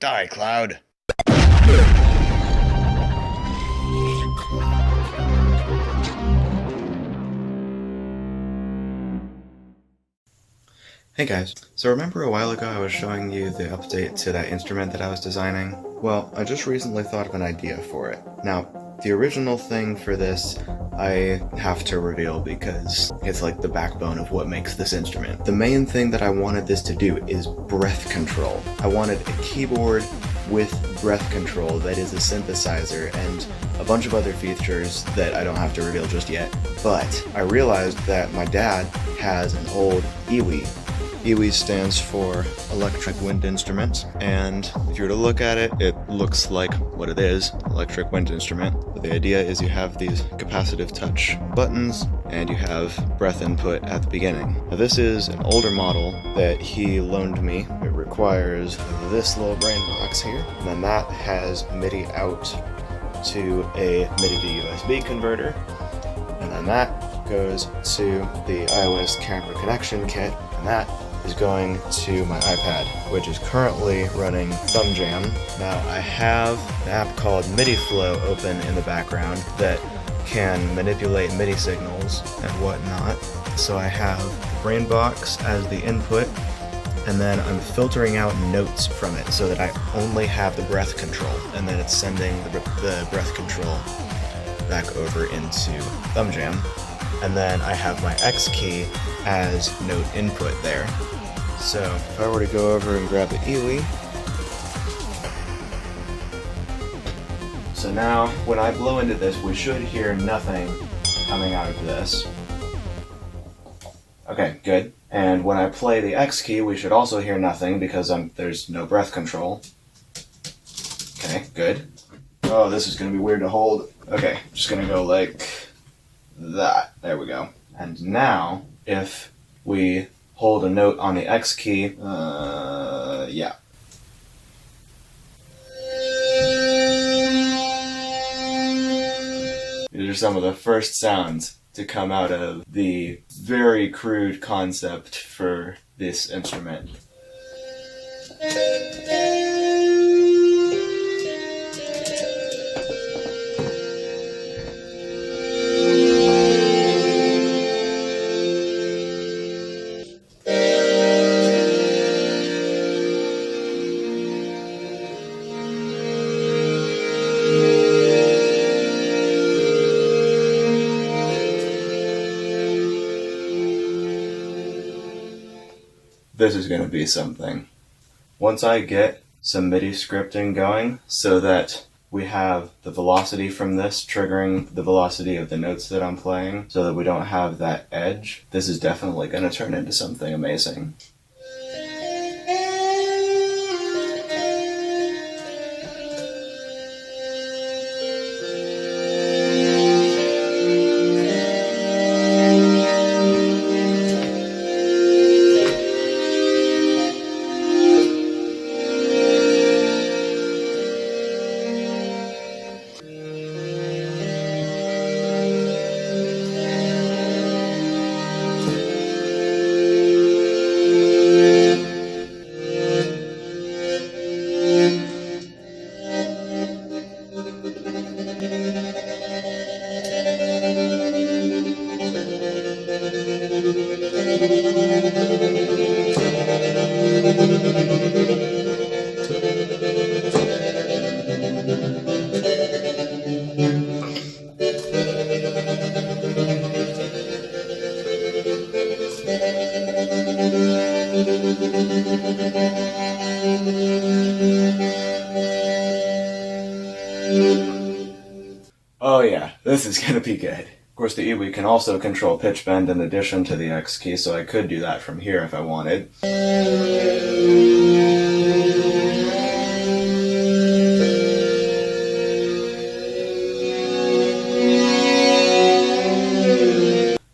Die, Cloud. Hey guys, so remember a while ago I was showing you the update to that instrument that I was designing? Well, I just recently thought of an idea for it. Now, the original thing for this I have to reveal because it's like the backbone of what makes this instrument. The main thing that I wanted this to do is breath control. I wanted a keyboard with breath control that is a synthesizer and a bunch of other features that I don't have to reveal just yet. But I realized that my dad has an old EWI. EWI stands for Electric Wind Instrument, and if you were to look at it, it looks like what it is, Electric Wind Instrument. But the idea is you have these capacitive touch buttons, and you have breath input at the beginning. Now this is an older model that he loaned me. It requires this little brain box here, and then that has MIDI out to a MIDI to USB converter, and then that goes to the iOS camera connection kit, and that is going to my iPad, which is currently running ThumbJam. Now I have an app called MIDIFlow open in the background that can manipulate MIDI signals and whatnot. So I have the Brainbox as the input, and then I'm filtering out notes from it so that I only have the breath control, and then it's sending the breath control back over into ThumbJam. And then I have my X key as note input there. So if I were to go over and grab the EWI, so now when I blow into this, we should hear nothing coming out of this. Okay, good. And when I play the X key, we should also hear nothing because there's no breath control. Okay, good. Oh, this is going to be weird to hold. Okay, just going to go like that. There we go. And now, if we hold a note on the X key, yeah. These are some of the first sounds to come out of the very crude concept for this instrument. This is going to be something. Once I get some MIDI scripting going so that we have the velocity from this triggering the velocity of the notes that I'm playing so that we don't have that edge, this is definitely going to turn into something amazing. Oh yeah, this is gonna be good. Of course, the EWI can also control pitch bend in addition to the X key, so I could do that from here if I wanted.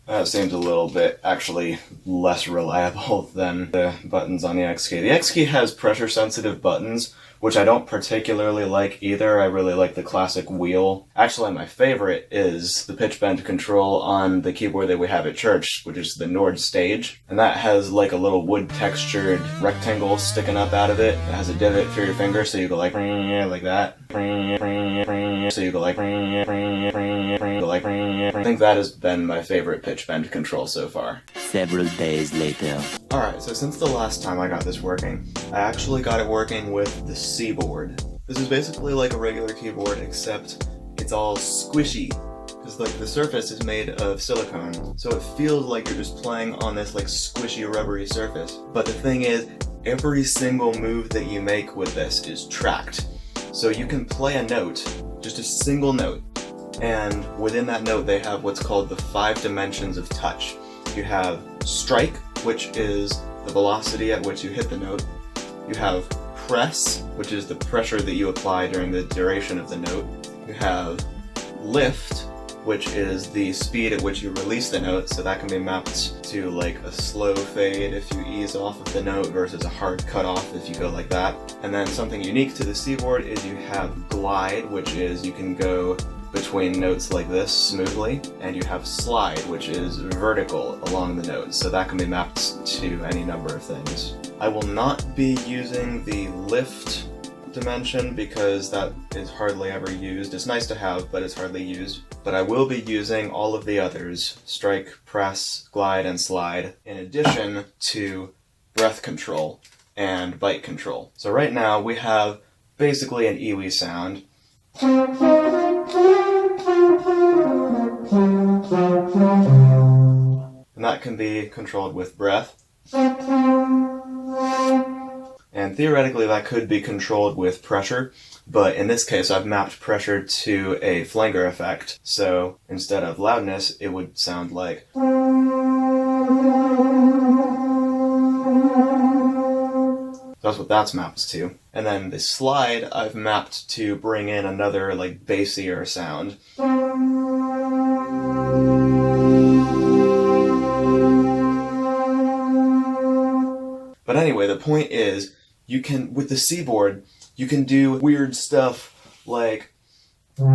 That seems a little bit actually less reliable than the buttons on the X key. The X key has pressure sensitive buttons, which I don't particularly like either. I really like the classic wheel. Actually, my favorite is the pitch bend control on the keyboard that we have at church, which is the Nord Stage. And that has like a little wood textured rectangle sticking up out of it. It has a divot for your finger, so you go like that. So you go like I think that has been my favorite pitch bend control so far. Several days later. Alright, so since the last time I got this working, I actually got it working with the C-board. This is basically like a regular keyboard, except it's all squishy. Because like the surface is made of silicone, so it feels like you're just playing on this like squishy rubbery surface. But the thing is, every single move that you make with this is tracked. So you can play a note, just a single note, and within that note they have what's called the 5 dimensions of touch. You have strike, which is the velocity at which you hit the note. You have press, which is the pressure that you apply during the duration of the note. You have lift, which is the speed at which you release the note, so that can be mapped to like a slow fade if you ease off of the note versus a hard cut off if you go like that. And then something unique to the C-board is you have glide, which is you can go between notes like this smoothly, and you have slide, which is vertical along the notes, so that can be mapped to any number of things. I will not be using the lift dimension because that is hardly ever used. It's nice to have, but it's hardly used. But I will be using all of the others, strike, press, glide, and slide, in addition to breath control and bite control. So right now we have basically an EWI sound. And that can be controlled with breath. And theoretically that could be controlled with pressure, but in this case I've mapped pressure to a flanger effect, so instead of loudness it would sound like. That's what that's mapped to. And then the slide I've mapped to bring in another like bassier sound. But anyway, the point is, you can, with the C-board, you can do weird stuff like. But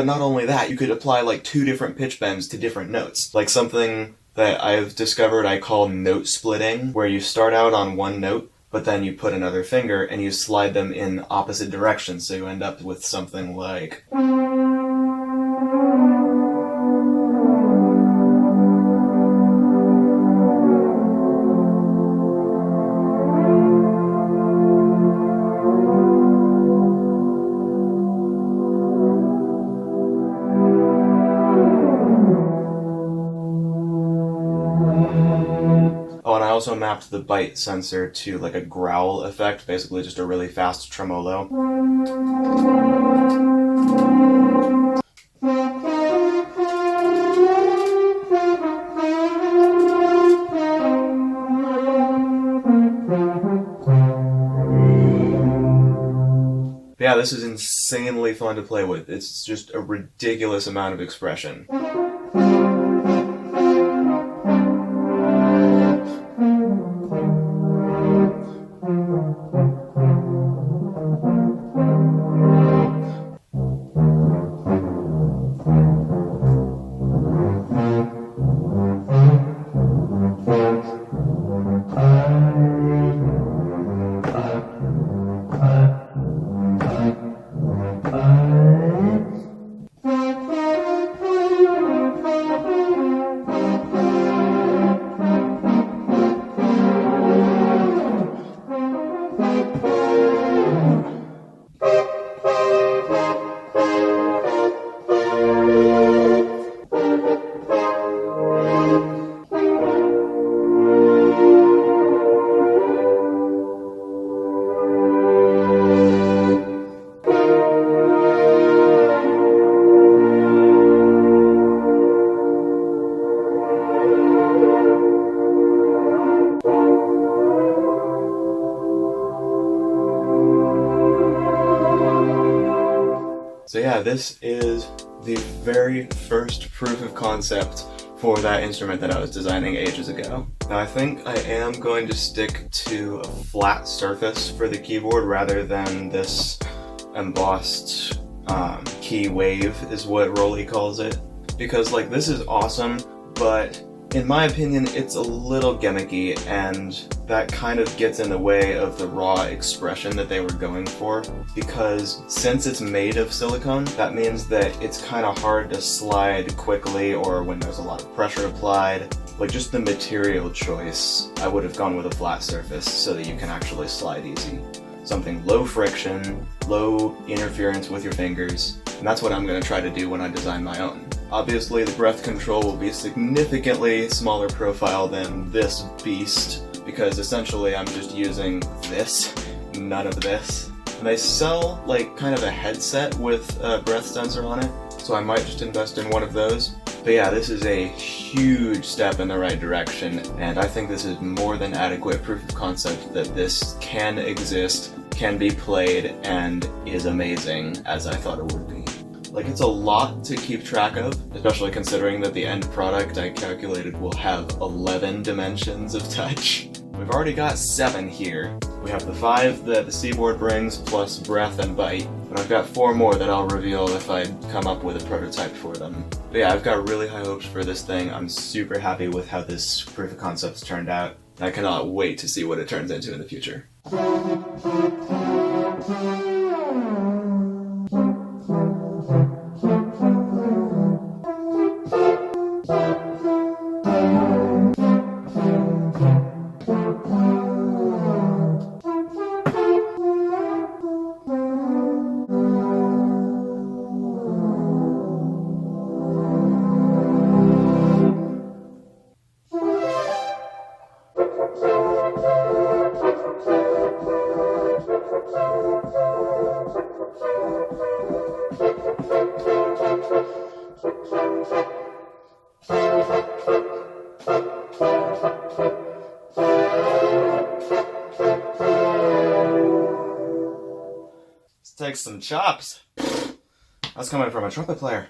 not only that, you could apply like 2 different pitch bends to different notes. Like something that I've discovered I call note splitting, where you start out on one note, but then you put another finger and you slide them in opposite directions, so you end up with something like. Oh, and I also mapped the bite sensor to like a growl effect, basically just a really fast tremolo. Yeah, this is insanely fun to play with. It's just a ridiculous amount of expression. So yeah, this is the very first proof of concept for that instrument that I was designing ages ago. Now I think I am going to stick to a flat surface for the keyboard rather than this embossed key wave is what Rolly calls it. Because like this is awesome, but in my opinion it's a little gimmicky and that kind of gets in the way of the raw expression that they were going for, because since it's made of silicone, that means that it's kind of hard to slide quickly or when there's a lot of pressure applied. Like just the material choice, I would have gone with a flat surface so that you can actually slide easy. Something low friction, low interference with your fingers, and that's what I'm going to try to do when I design my own. Obviously the breath control will be significantly smaller profile than this beast, because essentially I'm just using this, none of this. And they sell like kind of a headset with a breath sensor on it, so I might just invest in one of those. But yeah, this is a huge step in the right direction, and I think this is more than adequate proof of concept that this can exist, can be played, and is amazing as I thought it would be. Like, it's a lot to keep track of, especially considering that the end product I calculated will have 11 dimensions of touch. We've already got 7 here. We have the 5 that the Seaboard brings, plus breath and bite. But I've got 4 more that I'll reveal if I come up with a prototype for them. But yeah, I've got really high hopes for this thing. I'm super happy with how this proof of concept's turned out. I cannot wait to see what it turns into in the future. This takes some chops. That's coming from a trumpet player.